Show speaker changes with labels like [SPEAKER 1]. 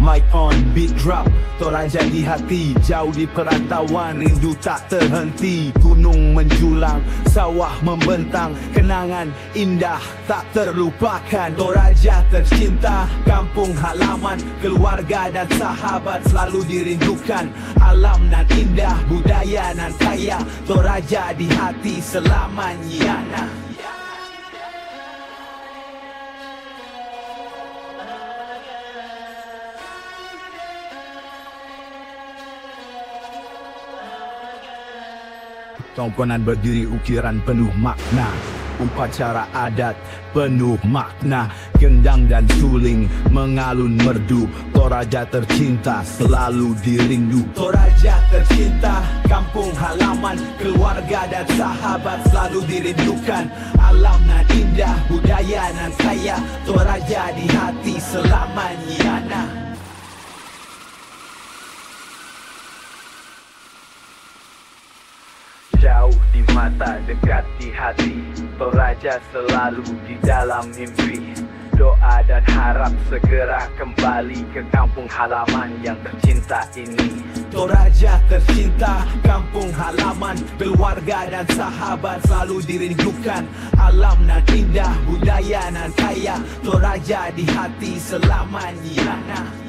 [SPEAKER 1] Mic on, beat drop, Toraja di hati, jauh di perantauan, rindu tak terhenti. Gunung menjulang, sawah membentang, kenangan indah tak terlupakan. Toraja tercinta, kampung halaman, keluarga dan sahabat selalu dirindukan. Alam nan indah, budaya nan kaya, Toraja di hati selamanya. Tongkonan berdiri ukiran penuh makna, upacara adat penuh makna, gendang dan suling mengalun merdu. Toraja tercinta selalu dirindu. Toraja tercinta, kampung halaman, keluarga dan sahabat selalu dirindukan. Alam nan indah, budaya nan kaya, Toraja di hati selamanya. Jauh di mata, dekat di hati, Toraja selalu di dalam mimpi. Doa dan harap segera kembali ke kampung halaman yang tercinta ini. Toraja tercinta, kampung halaman, keluarga dan sahabat selalu dirindukan. Alam nan indah, budaya nan kaya, Toraja di hati selamanya.